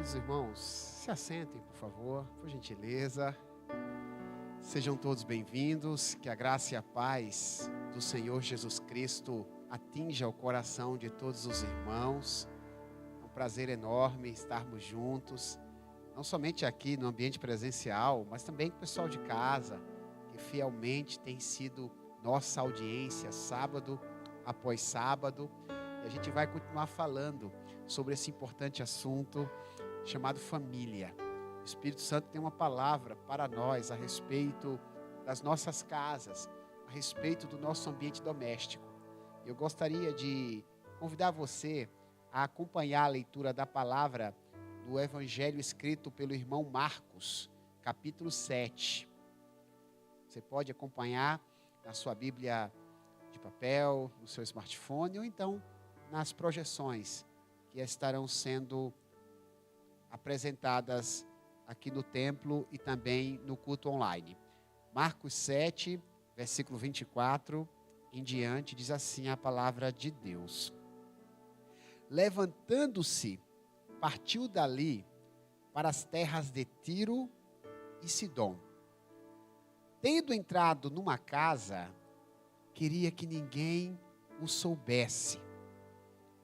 Amados irmãos, se assentem, por favor, por gentileza. Sejam todos bem-vindos. Que a graça e a paz do Senhor Jesus Cristo atinja o coração de todos os irmãos. É um prazer enorme estarmos juntos, não somente aqui no ambiente presencial, mas também com o pessoal de casa, que fielmente tem sido nossa audiência sábado após sábado. E a gente vai continuar falando sobre esse importante assunto chamado família. O Espírito Santo tem uma palavra para nós a respeito das nossas casas, a respeito do nosso ambiente doméstico. Eu gostaria de convidar você a acompanhar a leitura da palavra do Evangelho escrito pelo irmão Marcos, capítulo 7. Você pode acompanhar na sua Bíblia de papel, no seu smartphone, ou então nas projeções que estarão sendo apresentadas aqui no templo e também no culto online. Marcos 7, versículo 24 em diante, diz assim a palavra de Deus. Levantando-se, partiu dali para as terras de Tiro e Sidom. Tendo entrado numa casa, queria que ninguém o soubesse.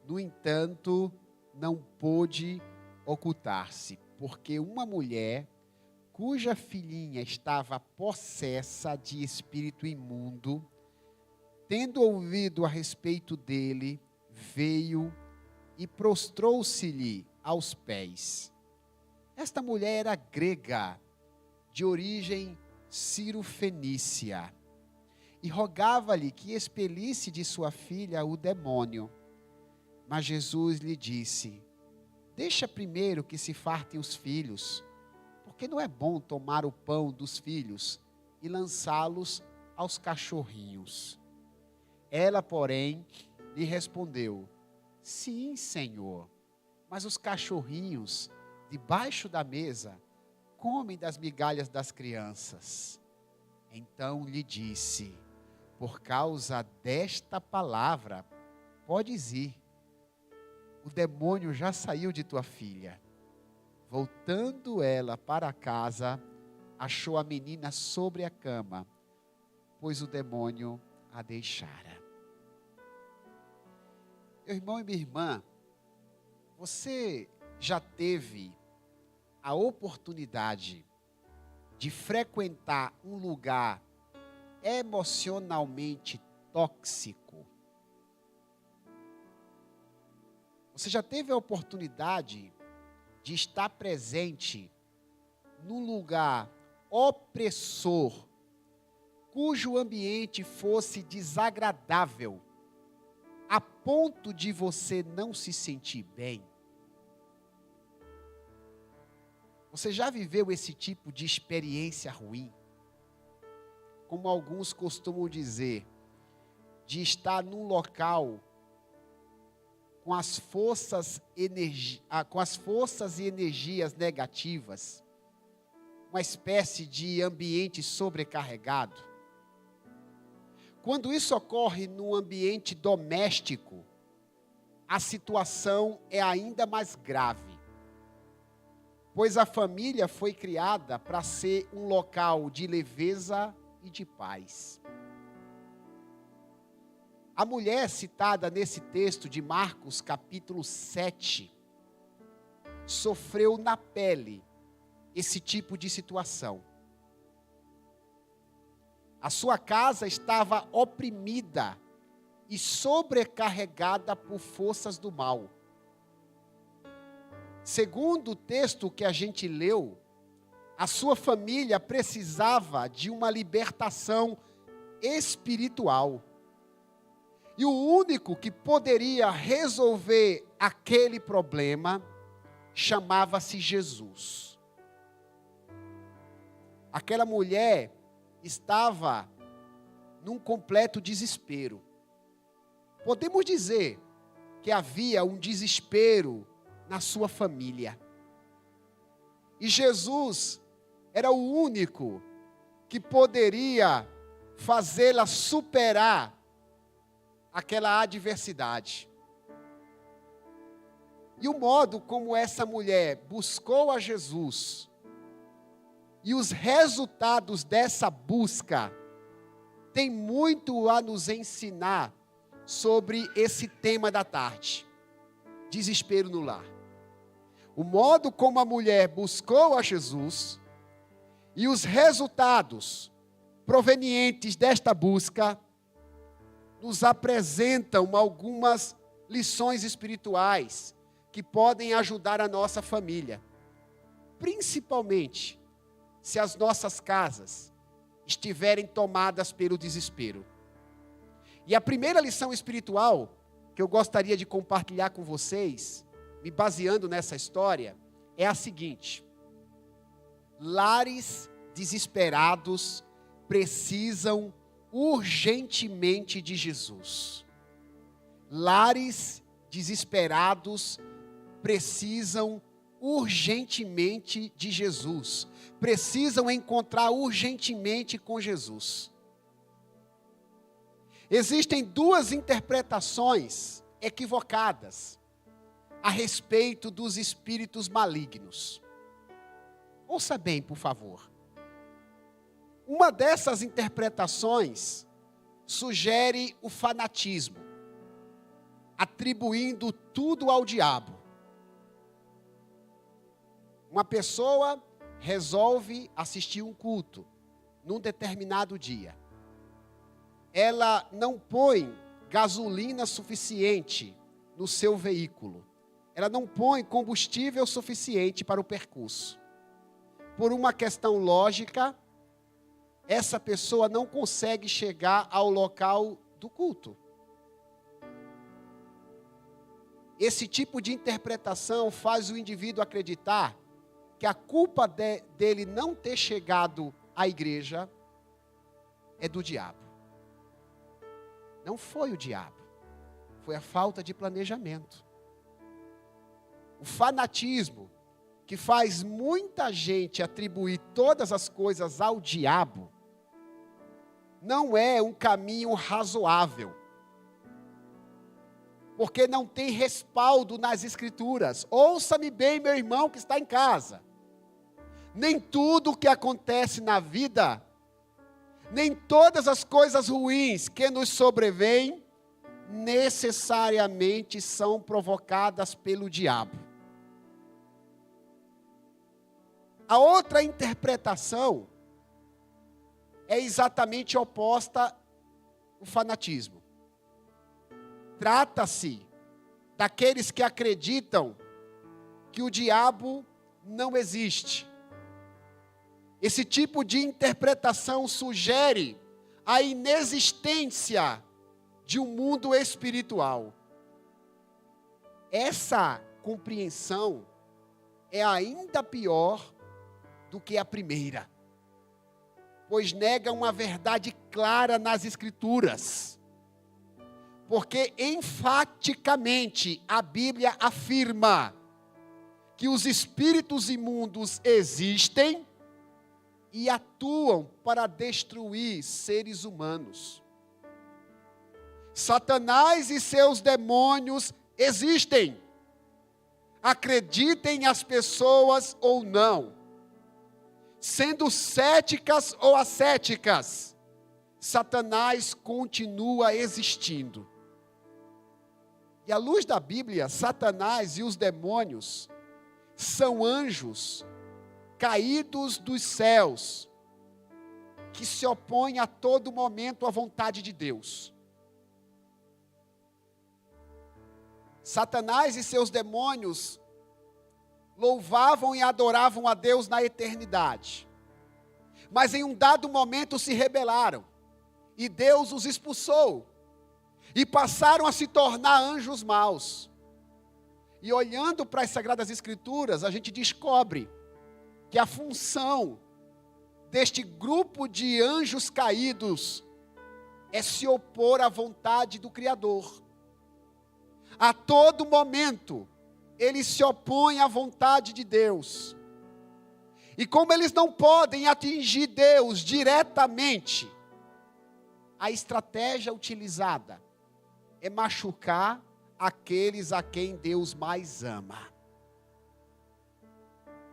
No entanto, não pôde ocultar-se, porque uma mulher, cuja filhinha estava possessa de espírito imundo, tendo ouvido a respeito dele, veio e prostrou-se-lhe aos pés. Esta mulher era grega, de origem cirofenícia, e rogava-lhe que expelisse de sua filha o demônio. Mas Jesus lhe disse: deixa primeiro que se fartem os filhos, porque não é bom tomar o pão dos filhos e lançá-los aos cachorrinhos. Ela, porém, lhe respondeu: sim, Senhor, mas os cachorrinhos, debaixo da mesa, comem das migalhas das crianças. Então lhe disse: por causa desta palavra, podes ir. O demônio já saiu de tua filha. Voltando ela para casa, achou a menina sobre a cama, pois o demônio a deixara. Meu irmão e minha irmã, você já teve a oportunidade de frequentar um lugar emocionalmente tóxico? Você já teve a oportunidade de estar presente num lugar opressor, cujo ambiente fosse desagradável, a ponto de você não se sentir bem? Você já viveu esse tipo de experiência ruim? Como alguns costumam dizer, de estar num local com as forças e energias negativas, uma espécie de ambiente sobrecarregado. Quando isso ocorre no ambiente doméstico, a situação é ainda mais grave, pois a família foi criada para ser um local de leveza e de paz. A mulher citada nesse texto de Marcos, capítulo 7, sofreu na pele esse tipo de situação. A sua casa estava oprimida e sobrecarregada por forças do mal. Segundo o texto que a gente leu, a sua família precisava de uma libertação espiritual. E o único que poderia resolver aquele problema chamava-se Jesus. Aquela mulher estava num completo desespero. Podemos dizer que havia um desespero na sua família. E Jesus era o único que poderia fazê-la superar aquela adversidade. E o modo como essa mulher buscou a Jesus e os resultados dessa busca tem muito a nos ensinar sobre esse tema da tarde: desespero no lar. O modo como a mulher buscou a Jesus e os resultados provenientes desta busca nos apresentam algumas lições espirituais que podem ajudar a nossa família, principalmente se as nossas casas estiverem tomadas pelo desespero. E a primeira lição espiritual que eu gostaria de compartilhar com vocês, me baseando nessa história, é a seguinte: lares desesperados precisam urgentemente de Jesus. Lares desesperados precisam urgentemente de Jesus. Precisam encontrar urgentemente com Jesus. Existem duas interpretações equivocadas a respeito dos espíritos malignos. Ouça bem, por favor. Uma dessas interpretações sugere o fanatismo, atribuindo tudo ao diabo. Uma pessoa resolve assistir um culto num determinado dia. Ela não põe gasolina suficiente no seu veículo. Ela não põe combustível suficiente para o percurso. Por uma questão lógica, essa pessoa não consegue chegar ao local do culto. Esse tipo de interpretação faz o indivíduo acreditar que a culpa dele não ter chegado à igreja é do diabo. Não foi o diabo, foi a falta de planejamento. O fanatismo que faz muita gente atribuir todas as coisas ao diabo não é um caminho razoável, porque não tem respaldo nas Escrituras. Ouça-me bem, meu irmão que está em casa. Nem tudo o que acontece na vida, nem todas as coisas ruins que nos sobrevêm, necessariamente são provocadas pelo diabo. A outra interpretação é exatamente oposta ao fanatismo. Trata-se daqueles que acreditam que o diabo não existe. Esse tipo de interpretação sugere a inexistência de um mundo espiritual. Essa compreensão é ainda pior do que a primeira, pois nega uma verdade clara nas Escrituras. Porque enfaticamente a Bíblia afirma que os espíritos imundos existem e atuam para destruir seres humanos. Satanás e seus demônios existem. Acreditem as pessoas ou não. Sendo céticas ou ascéticas, Satanás continua existindo. E à luz da Bíblia, Satanás e os demônios são anjos caídos dos céus, que se opõem a todo momento à vontade de Deus. Satanás e seus demônios louvavam e adoravam a Deus na eternidade. Mas em um dado momento se rebelaram, e Deus os expulsou, e passaram a se tornar anjos maus. E olhando para as Sagradas Escrituras, a gente descobre que a função deste grupo de anjos caídos é se opor à vontade do Criador. A todo momento, eles se opõem à vontade de Deus. E como eles não podem atingir Deus diretamente, a estratégia utilizada é machucar, aqueles a quem Deus mais ama.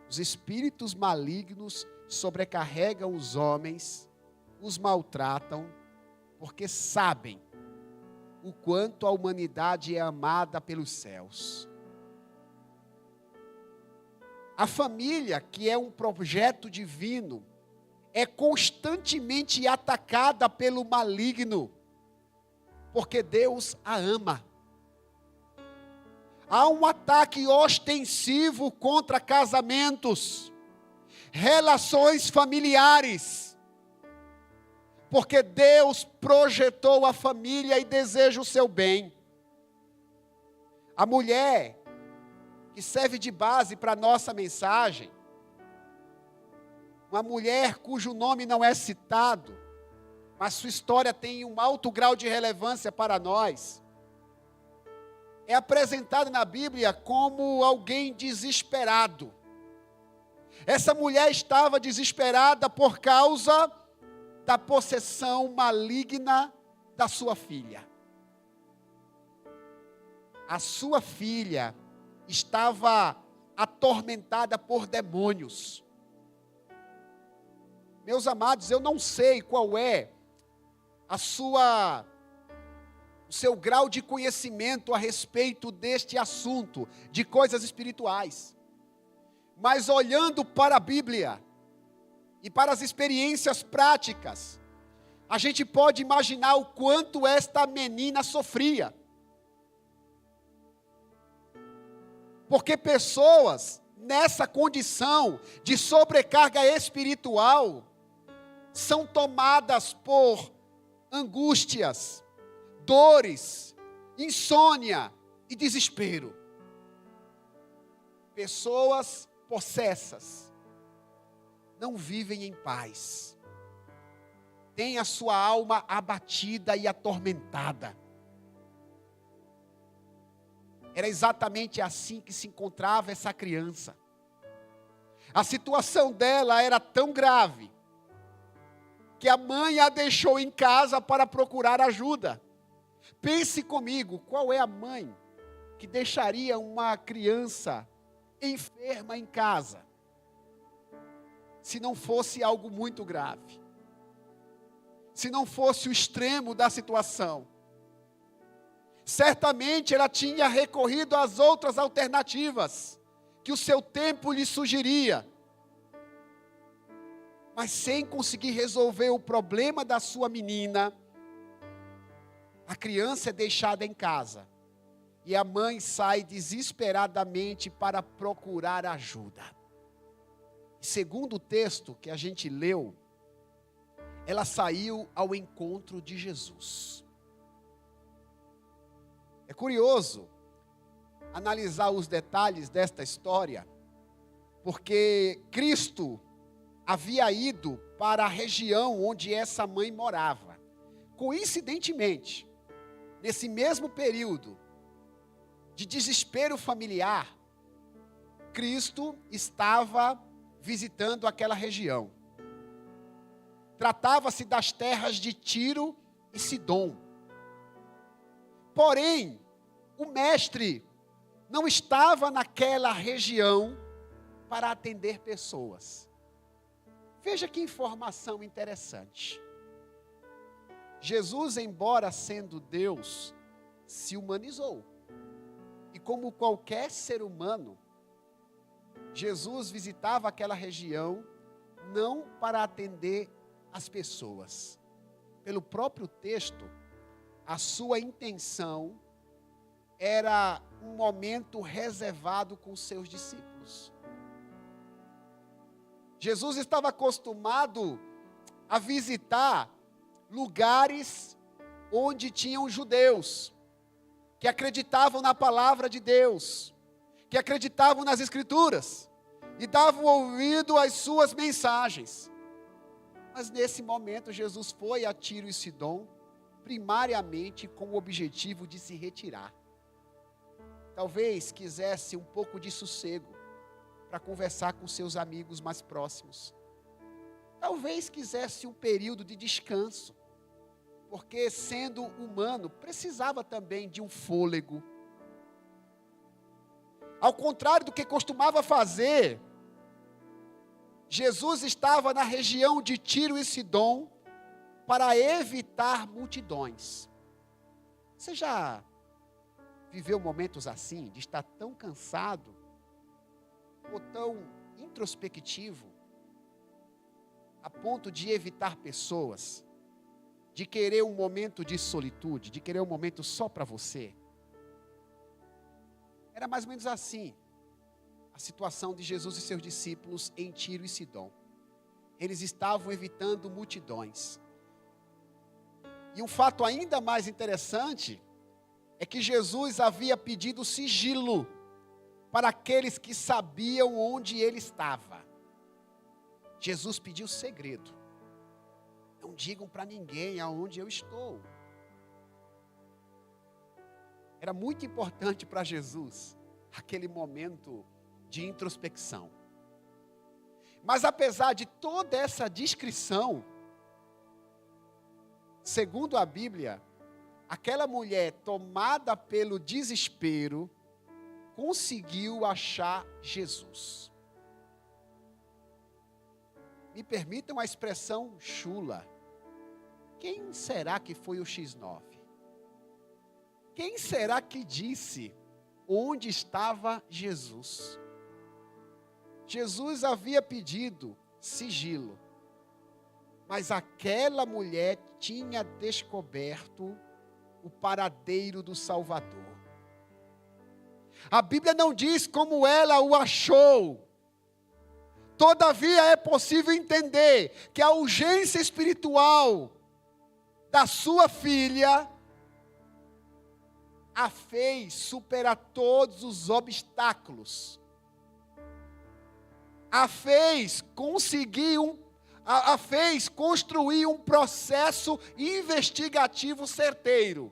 Os espíritos malignos sobrecarregam os homens, os maltratam, porque sabem o quanto a humanidade é amada pelos céus. A família, que é um projeto divino, é constantemente atacada pelo maligno, porque Deus a ama. Há um ataque ostensivo contra casamentos, relações familiares, porque Deus projetou a família e deseja o seu bem. A mulher, que serve de base para a nossa mensagem, uma mulher cujo nome não é citado, mas sua história tem um alto grau de relevância para nós, é apresentada na Bíblia como alguém desesperado. Essa mulher estava desesperada por causa da possessão maligna da sua filha. A sua filha estava atormentada por demônios. Meus amados, eu não sei qual é o seu grau de conhecimento a respeito deste assunto, de coisas espirituais. Mas olhando para a Bíblia e para as experiências práticas, a gente pode imaginar o quanto esta menina sofria. Porque pessoas nessa condição de sobrecarga espiritual são tomadas por angústias, dores, insônia e desespero. Pessoas possessas não vivem em paz, têm a sua alma abatida e atormentada. Era exatamente assim que se encontrava essa criança. A situação dela era tão grave que a mãe a deixou em casa para procurar ajuda. Pense comigo, qual é a mãe que deixaria uma criança enferma em casa, se não fosse algo muito grave? Se não fosse o extremo da situação? Certamente ela tinha recorrido às outras alternativas que o seu tempo lhe sugeria, mas sem conseguir resolver o problema da sua menina, a criança é deixada em casa e a mãe sai desesperadamente para procurar ajuda. Segundo o texto que a gente leu, ela saiu ao encontro de Jesus. É curioso analisar os detalhes desta história, porque Cristo havia ido para a região onde essa mãe morava. Coincidentemente, nesse mesmo período de desespero familiar, Cristo estava visitando aquela região. Tratava-se das terras de Tiro e Sidom. Porém, o mestre não estava naquela região para atender pessoas. Veja que informação interessante. Jesus, embora sendo Deus, se humanizou. E como qualquer ser humano, Jesus visitava aquela região não para atender as pessoas. Pelo próprio texto, a sua intenção era um momento reservado com seus discípulos. Jesus estava acostumado a visitar lugares onde tinham judeus, que acreditavam na palavra de Deus, que acreditavam nas Escrituras, e davam ouvido às suas mensagens. Mas nesse momento Jesus foi a Tiro e Sidom, primariamente com o objetivo de se retirar. Talvez quisesse um pouco de sossego para conversar com seus amigos mais próximos. Talvez quisesse um período de descanso, porque sendo humano, precisava também de um fôlego, Ao contrário do que costumava fazer, Jesus estava na região de Tiro e Sidom para evitar multidões. Você já viveu momentos assim, de estar tão cansado, ou tão introspectivo, a ponto de evitar pessoas, de querer um momento de solitude, de querer um momento só para você? Era mais ou menos assim a situação de Jesus e seus discípulos em Tiro e Sidom. Eles estavam evitando multidões. E um fato ainda mais interessante é que Jesus havia pedido sigilo para aqueles que sabiam onde ele estava. Jesus pediu segredo. Não digam para ninguém aonde eu estou. Era muito importante para Jesus aquele momento de introspecção. Mas apesar de toda essa discrição, segundo a Bíblia, aquela mulher tomada pelo desespero conseguiu achar Jesus. Me permitam a expressão chula. Quem será que foi o X9? Quem será que disse onde estava Jesus? Jesus havia pedido sigilo, mas aquela mulher tinha descoberto o paradeiro do Salvador. A Bíblia não diz como ela o achou. Todavia é possível entender que a urgência espiritual da sua filha a fez superar todos os obstáculos. A fez construir um processo investigativo certeiro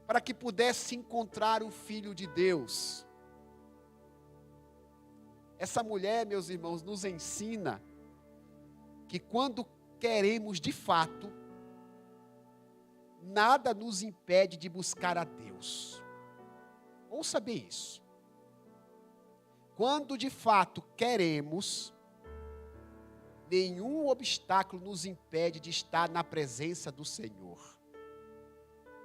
para que pudesse encontrar o Filho de Deus. Essa mulher, meus irmãos, nos ensina que quando queremos de fato, nada nos impede de buscar a Deus. Ouça bem isso. Quando de fato queremos, nenhum obstáculo nos impede de estar na presença do Senhor.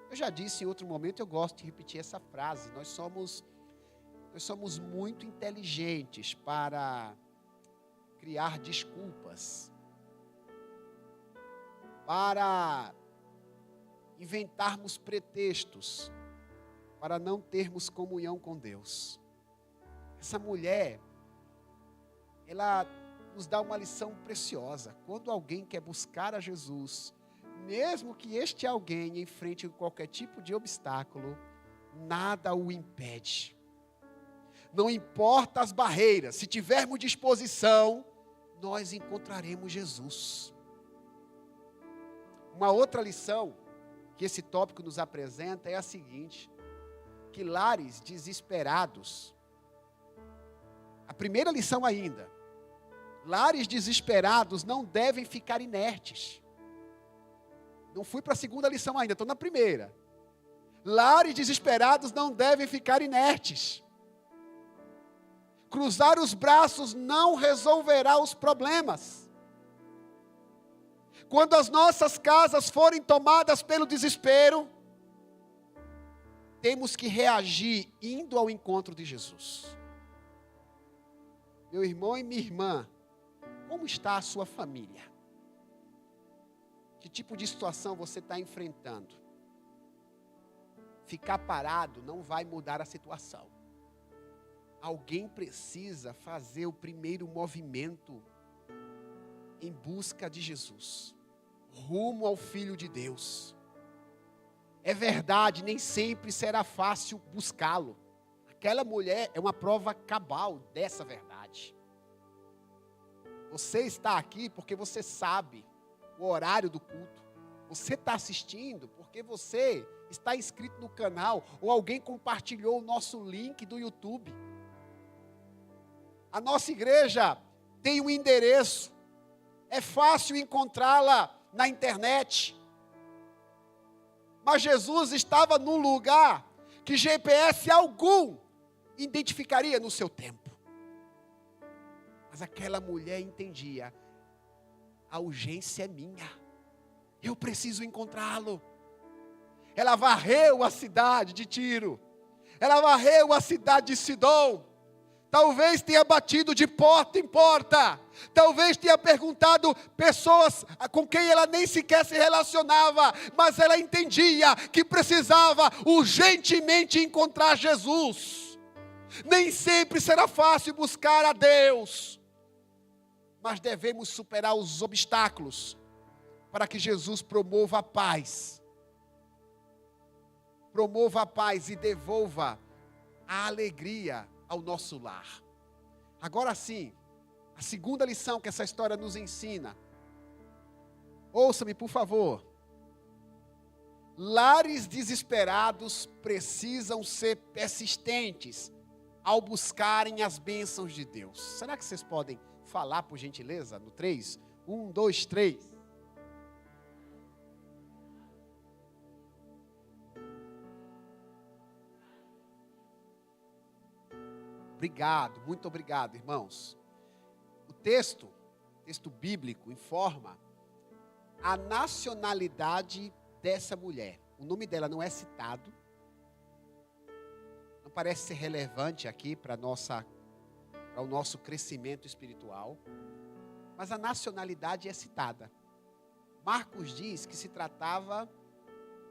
Eu já disse em outro momento, eu gosto de repetir essa frase. Nós somos muito inteligentes para criar desculpas, para inventarmos pretextos, para não termos comunhão com Deus. Essa mulher, ela nos dá uma lição preciosa. Quando alguém quer buscar a Jesus, mesmo que este alguém enfrente qualquer tipo de obstáculo, nada o impede. Não importa as barreiras, se tivermos disposição, nós encontraremos Jesus. Uma outra lição que esse tópico nos apresenta é a seguinte: que lares desesperados, a primeira lição ainda, lares desesperados não devem ficar inertes. Não fui para a segunda lição ainda, estou na primeira. Lares desesperados não devem ficar inertes. Cruzar os braços não resolverá os problemas. Quando as nossas casas forem tomadas pelo desespero, temos que reagir indo ao encontro de Jesus. Meu irmão e minha irmã, como está a sua família? Que tipo de situação você está enfrentando? Ficar parado não vai mudar a situação. Alguém precisa fazer o primeiro movimento em busca de Jesus, rumo ao Filho de Deus. É verdade, nem sempre será fácil buscá-lo. Aquela mulher é uma prova cabal dessa verdade. Você está aqui porque você sabe o horário do culto. Você está assistindo porque você está inscrito no canal ou alguém compartilhou o nosso link do YouTube. A nossa igreja tem um endereço. É fácil encontrá-la na internet. Mas Jesus estava num lugar que GPS algum identificaria no seu tempo. Mas aquela mulher entendia, a urgência é minha, eu preciso encontrá-lo. Ela varreu a cidade de Tiro, ela varreu a cidade de Sidom, talvez tenha batido de porta em porta, talvez tenha perguntado pessoas com quem ela nem sequer se relacionava, mas ela entendia que precisava urgentemente encontrar Jesus. Nem sempre será fácil buscar a Deus, mas devemos superar os obstáculos para que Jesus promova a paz. Promova a paz e devolva a alegria ao nosso lar. Agora sim, a segunda lição que essa história nos ensina. Ouça-me, por favor. Lares desesperados precisam ser persistentes ao buscarem as bênçãos de Deus. Será que vocês podem falar, por gentileza, no 3? 1, 2, 3. Obrigado, muito obrigado, irmãos. O texto bíblico informa a nacionalidade dessa mulher. O nome dela não é citado. Não parece ser relevante aqui para o nosso crescimento espiritual. Mas a nacionalidade é citada. Marcos diz que se tratava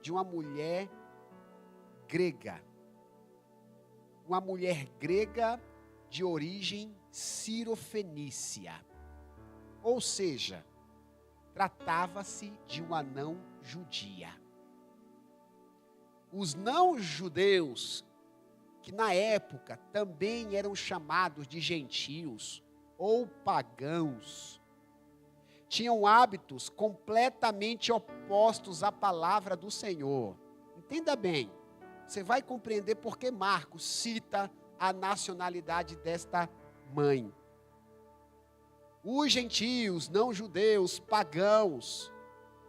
de uma mulher grega. Uma mulher grega de origem cirofenícia. Ou seja, tratava-se de uma não judia. Os não-judeus, que na época também eram chamados de gentios ou pagãos, tinham hábitos completamente opostos à palavra do Senhor. Entenda bem, você vai compreender por que Marcos cita a nacionalidade desta mãe. Os gentios, não-judeus, pagãos,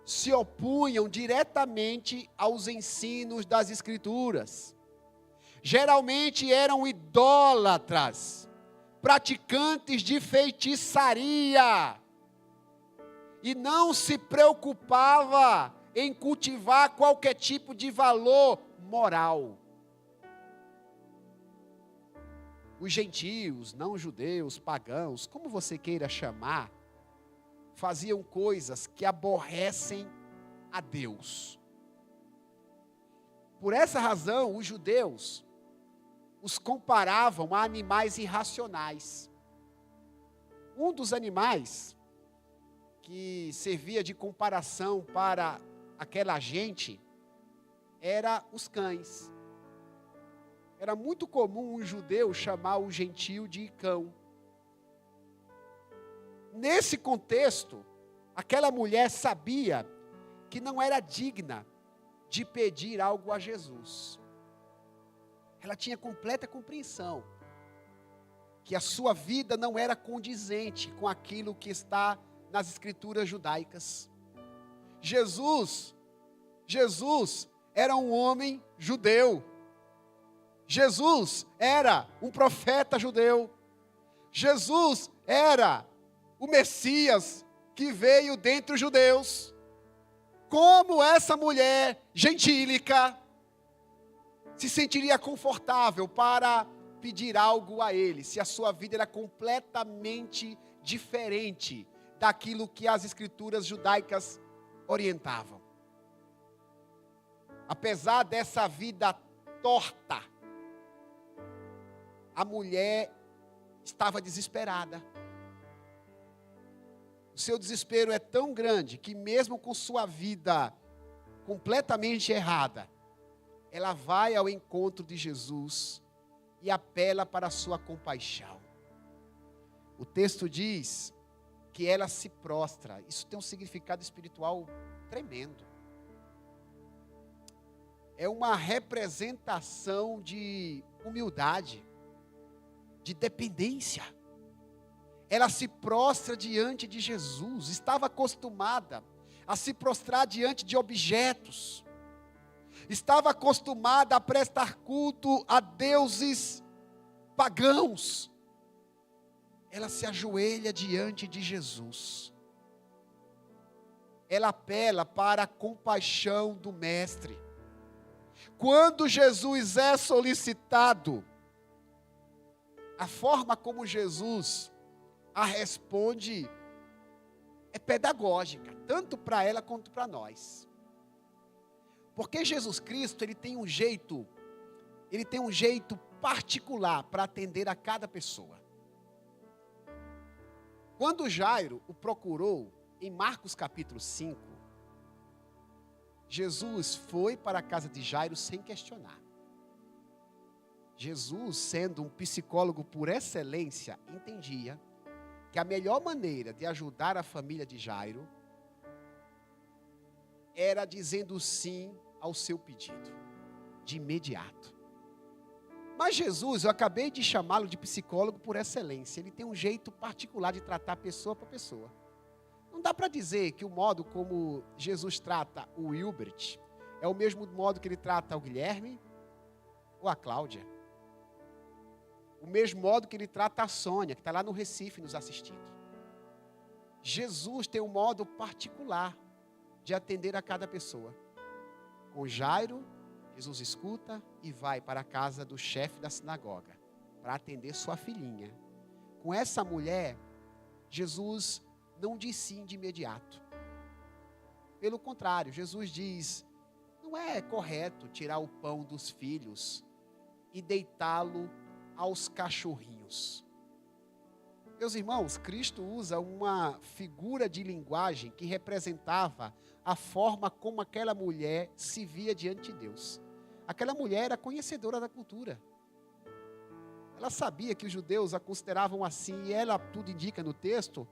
se opunham diretamente aos ensinos das Escrituras. Geralmente eram idólatras, praticantes de feitiçaria, e não se preocupava em cultivar qualquer tipo de valor moral. Os gentios, não-judeus, pagãos, como você queira chamar, faziam coisas que aborrecem a Deus. Por essa razão, os judeus os comparavam a animais irracionais. Um dos animais que servia de comparação para aquela gente era os cães. Era muito comum um judeu chamar o gentio de cão. Nesse contexto, aquela mulher sabia que não era digna de pedir algo a Jesus. Ela tinha completa compreensão que a sua vida não era condizente com aquilo que está nas escrituras judaicas. Jesus era um homem judeu. Jesus era um profeta judeu. Jesus era o Messias que veio dentre os judeus. Como essa mulher gentílica se sentiria confortável para pedir algo a ele, se a sua vida era completamente diferente daquilo que as escrituras judaicas orientavam? Apesar dessa vida torta, a mulher estava desesperada. O seu desespero é tão grande que mesmo com sua vida completamente errada, ela vai ao encontro de Jesus e apela para a sua compaixão. O texto diz que ela se prostra. Isso tem um significado espiritual tremendo. É uma representação de humildade, de dependência. Ela se prostra diante de Jesus. Estava acostumada a se prostrar diante de objetos. Estava acostumada a prestar culto a deuses pagãos. Ela se ajoelha diante de Jesus. Ela apela para a compaixão do Mestre. Quando Jesus é solicitado, a forma como Jesus a responde é pedagógica, tanto para ela quanto para nós. Porque Jesus Cristo, ele tem um jeito particular para atender a cada pessoa. Quando Jairo o procurou, em Marcos capítulo 5, Jesus foi para a casa de Jairo sem questionar. Jesus, sendo um psicólogo por excelência, entendia que a melhor maneira de ajudar a família de Jairo era dizendo sim ao seu pedido, de imediato. Mas Jesus, eu acabei de chamá-lo de psicólogo por excelência. Ele tem um jeito particular de tratar pessoa por pessoa. Não dá para dizer que o modo como Jesus trata o Wilbert é o mesmo modo que ele trata o Guilherme ou a Cláudia. O mesmo modo que ele trata a Sônia, que está lá no Recife nos assistindo. Jesus tem um modo particular de atender a cada pessoa. Com Jairo, Jesus escuta e vai para a casa do chefe da sinagoga para atender sua filhinha. Com essa mulher, Jesus não diz sim de imediato. Pelo contrário, Jesus diz: não é correto tirar o pão dos filhos e deitá-lo aos cachorrinhos. Meus irmãos, Cristo usa uma figura de linguagem que representava a forma como aquela mulher se via diante de Deus. Aquela mulher era conhecedora da cultura. Ela sabia que os judeus a consideravam assim, e ela, tudo indica no texto,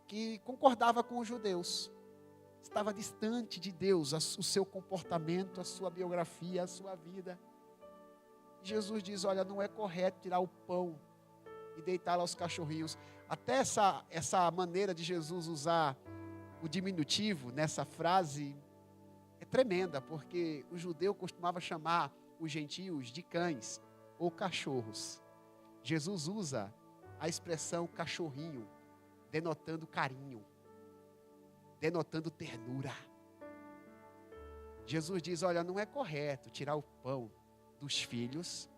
que concordava com os judeus. Estava distante de Deus, o seu comportamento, a sua biografia, a sua vida. Jesus diz: olha, não é correto tirar o pão e deitá-lo aos cachorrinhos. Até essa maneira de Jesus usar o diminutivo nessa frase é tremenda, porque o judeu costumava chamar os gentios de cães ou cachorros. Jesus usa a expressão cachorrinho, denotando carinho, denotando ternura. Jesus diz: olha, não é correto tirar o pão dos filhos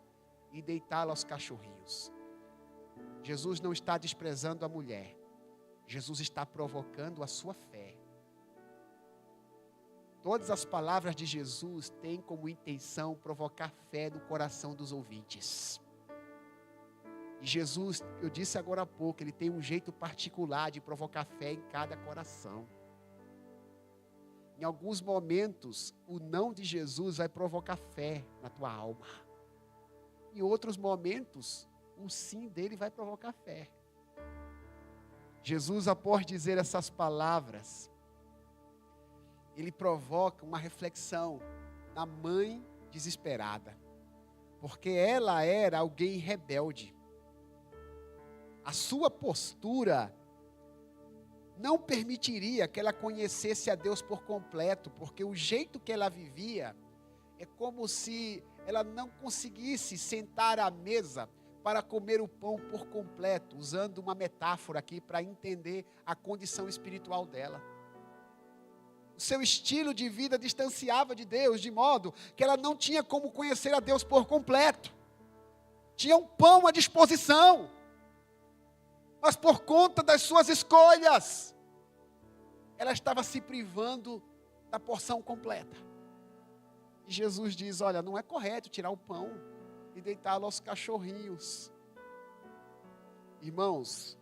e deitá-lo aos cachorrinhos. Jesus não está desprezando a mulher. Jesus está provocando a sua fé. Todas as palavras de Jesus têm como intenção provocar fé no coração dos ouvintes. E Jesus, eu disse agora há pouco, ele tem um jeito particular de provocar fé em cada coração. Em alguns momentos, o não de Jesus vai provocar fé na tua alma. Em outros momentos, o sim dele vai provocar fé. Jesus, após dizer essas palavras, ele provoca uma reflexão na mãe desesperada, porque ela era alguém rebelde. A sua postura não permitiria que ela conhecesse a Deus por completo, porque o jeito que ela vivia é como se ela não conseguisse sentar à mesa para comer o pão por completo, usando uma metáfora aqui para entender a condição espiritual dela. O seu estilo de vida distanciava de Deus, de modo que ela não tinha como conhecer a Deus por completo. Tinha um pão à disposição, mas por conta das suas escolhas, ela estava se privando da porção completa. E Jesus diz: olha, não é correto tirar o pão e deitá-lo aos cachorrinhos. Irmãos,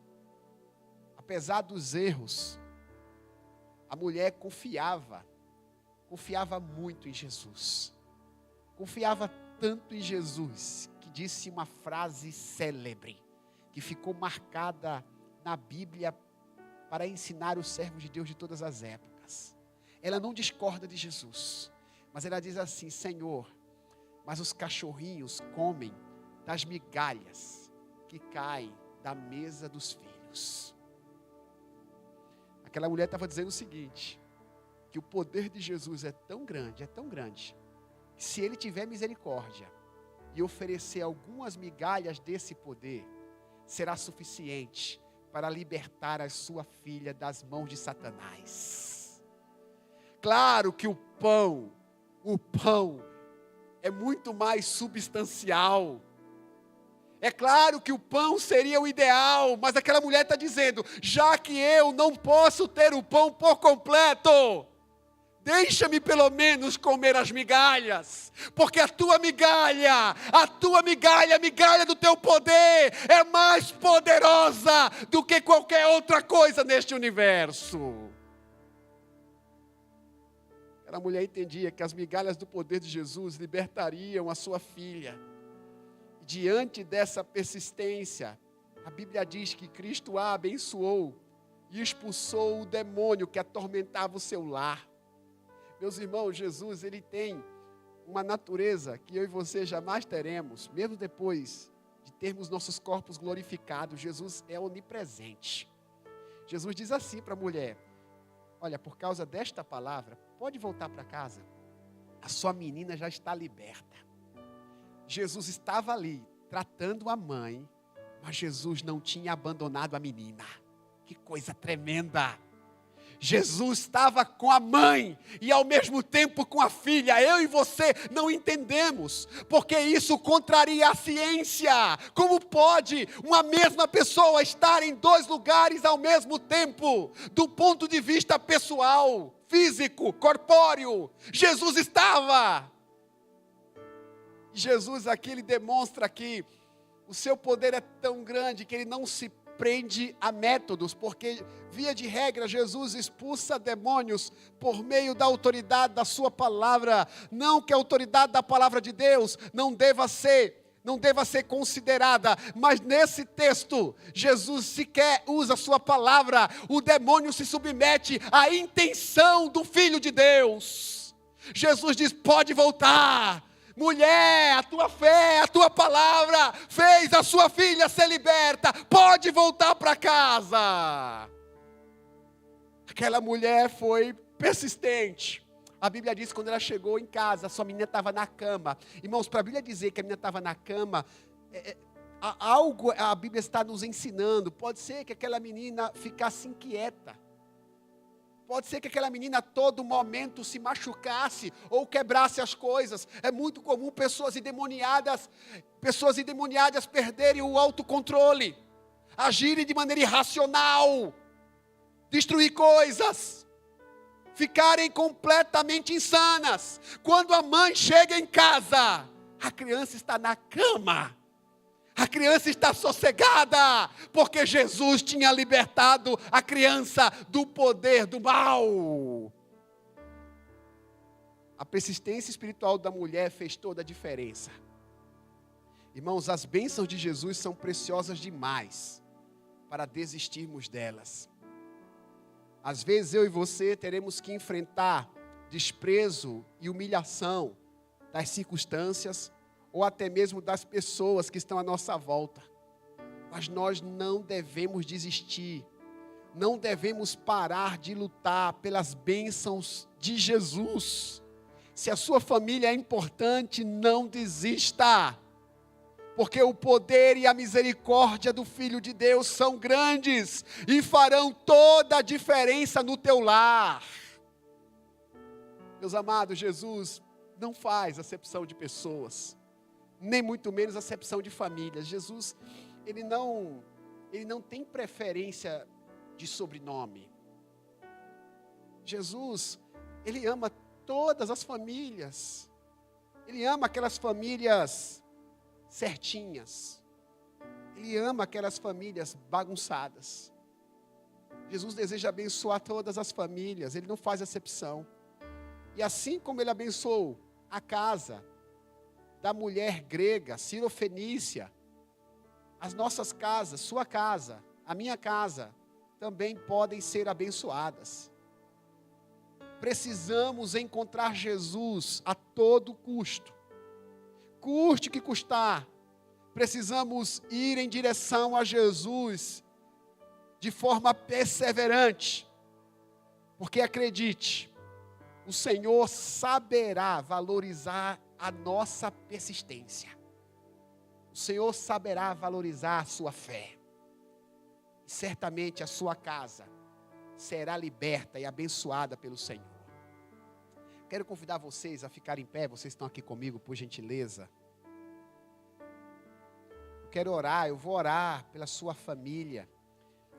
apesar dos erros, a mulher confiava muito em Jesus. Confiava tanto em Jesus, que disse uma frase célebre, que ficou marcada na Bíblia para ensinar os servos de Deus de todas as épocas. Ela não discorda de Jesus, mas ela diz assim: Senhor, mas os cachorrinhos comem das migalhas que caem da mesa dos filhos. Aquela mulher estava dizendo o seguinte, que o poder de Jesus é tão grande, que se ele tiver misericórdia, e oferecer algumas migalhas desse poder, será suficiente para libertar a sua filha das mãos de Satanás. Claro que o pão é muito mais substancial. É claro que o pão seria o ideal, mas aquela mulher está dizendo, já que eu não posso ter o pão por completo, deixa-me pelo menos comer as migalhas, porque a migalha, a migalha do teu poder, é mais poderosa do que qualquer outra coisa neste universo. Aquela mulher entendia que as migalhas do poder de Jesus libertariam a sua filha. Diante dessa persistência, a Bíblia diz que Cristo a abençoou e expulsou o demônio que atormentava o seu lar. Meus irmãos, Jesus, ele tem uma natureza que eu e você jamais teremos, mesmo depois de termos nossos corpos glorificados. Jesus é onipresente. Jesus diz assim para a mulher, olha, por causa desta palavra, pode voltar para casa, a sua menina já está liberta. Jesus estava ali, tratando a mãe, mas Jesus não tinha abandonado a menina. Que coisa tremenda! Jesus estava com a mãe e ao mesmo tempo com a filha. Eu e você não entendemos, porque isso contraria a ciência. Como pode uma mesma pessoa estar em dois lugares ao mesmo tempo, do ponto de vista pessoal, físico, corpóreo? Jesus estava. Jesus aqui, ele demonstra que o seu poder é tão grande que ele não se prende a métodos, porque via de regra Jesus expulsa demônios por meio da autoridade da sua palavra. Não que a autoridade da palavra de Deus não deva ser considerada, mas nesse texto, Jesus sequer usa a sua palavra, o demônio se submete à intenção do Filho de Deus. Jesus diz, pode voltar. Mulher, a tua fé, a tua palavra fez a sua filha ser liberta, pode voltar para casa. Aquela mulher foi persistente. A Bíblia diz que quando ela chegou em casa, a sua menina estava na cama. Irmãos, para a Bíblia dizer que a menina estava na cama, algo a Bíblia está nos ensinando. Pode ser que aquela menina ficasse inquieta. Pode ser que aquela menina a todo momento se machucasse ou quebrasse as coisas. É muito comum pessoas endemoniadas perderem o autocontrole, agirem de maneira irracional, destruir coisas, ficarem completamente insanas. Quando a mãe chega em casa, a criança está na cama. A criança está sossegada, porque Jesus tinha libertado a criança do poder do mal. A persistência espiritual da mulher fez toda a diferença. Irmãos, as bênçãos de Jesus são preciosas demais para desistirmos delas. Às vezes eu e você teremos que enfrentar desprezo e humilhação das circunstâncias, ou até mesmo das pessoas que estão à nossa volta. Mas nós não devemos desistir, não devemos parar de lutar pelas bênçãos de Jesus. Se a sua família é importante, não desista, porque o poder e a misericórdia do Filho de Deus são grandes e farão toda a diferença no teu lar. Meus amados, Jesus não faz acepção de pessoas, nem muito menos acepção de famílias. Jesus, ele não tem preferência de sobrenome. Jesus, ele ama todas as famílias. Ele ama aquelas famílias certinhas. Ele ama aquelas famílias bagunçadas. Jesus deseja abençoar todas as famílias, ele não faz acepção. E assim como ele abençoou a casa da mulher grega, Sirofenícia, as nossas casas, sua casa, a minha casa, também podem ser abençoadas. Precisamos encontrar Jesus a todo custo. Custe o que custar, precisamos ir em direção a Jesus de forma perseverante, porque acredite, o Senhor saberá valorizar a nossa persistência. o Senhor saberá valorizar a sua fé. E certamente a sua casa será liberta e abençoada pelo Senhor. Quero convidar vocês a ficarem em pé, vocês estão aqui comigo, por gentileza. Eu vou orar pela sua família.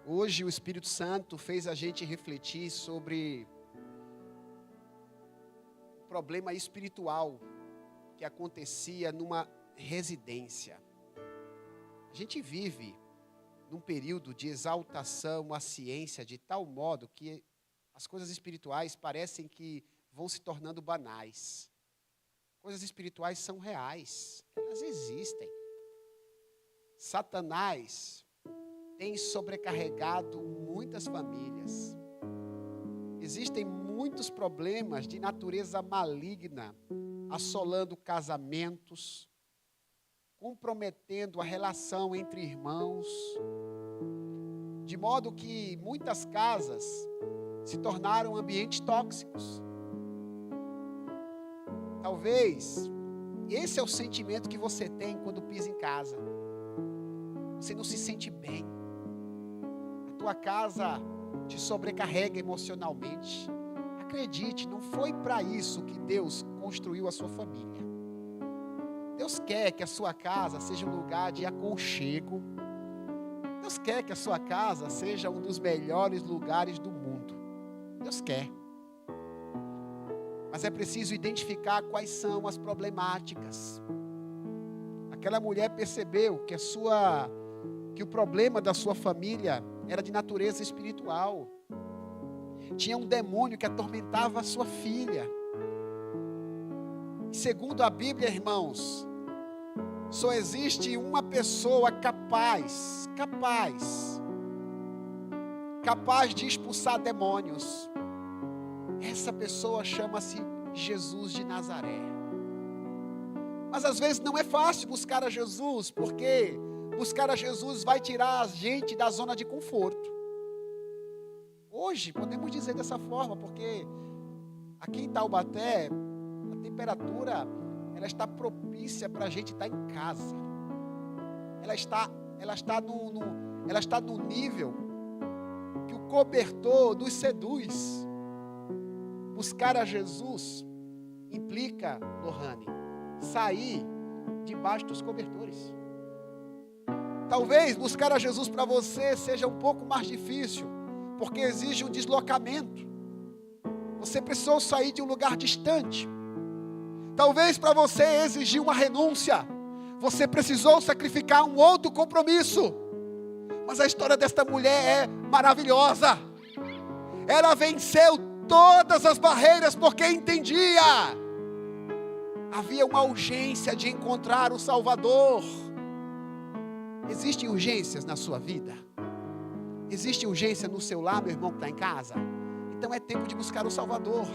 Hoje o Espírito Santo fez a gente refletir sobre o problema espiritual que acontecia numa residência. A gente vive num período de exaltação à ciência de tal modo que as coisas espirituais parecem que vão se tornando banais. Coisas espirituais são reais, elas existem. Satanás tem sobrecarregado muitas famílias. Existem muitos problemas de natureza maligna assolando casamentos, comprometendo a relação entre irmãos, de modo que muitas casas se tornaram ambientes tóxicos. Talvez esse é o sentimento que você tem quando pisa em casa. Você não se sente bem. A tua casa te sobrecarrega emocionalmente. Acredite, não foi para isso que Deus construiu a sua família. Deus quer que a sua casa seja um lugar de aconchego. Deus quer que a sua casa seja um dos melhores lugares do mundo. Deus quer. Mas é preciso identificar quais são as problemáticas. Aquela mulher percebeu que o problema da sua família era de natureza espiritual. Tinha um demônio que atormentava a sua filha. E segundo a Bíblia, irmãos, só existe uma pessoa capaz de expulsar demônios. Essa pessoa chama-se Jesus de Nazaré. Mas às vezes não é fácil buscar a Jesus, porque buscar a Jesus vai tirar a gente da zona de conforto. Hoje, podemos dizer dessa forma, porque aqui em Taubaté, a temperatura, ela está propícia para a gente estar em casa. Ela está no nível que o cobertor nos seduz. Buscar a Jesus implica, Lohane, sair debaixo dos cobertores. Talvez buscar a Jesus para você seja um pouco mais difícil, porque exige um deslocamento. Você precisou sair de um lugar distante. Talvez para você exigir uma renúncia. Você precisou sacrificar um outro compromisso. Mas a história desta mulher é maravilhosa. Ela venceu todas as barreiras porque entendia. Havia uma urgência de encontrar o Salvador. Existem urgências na sua vida? Existe urgência no seu lar, meu irmão que está em casa? Então é tempo de buscar o Salvador.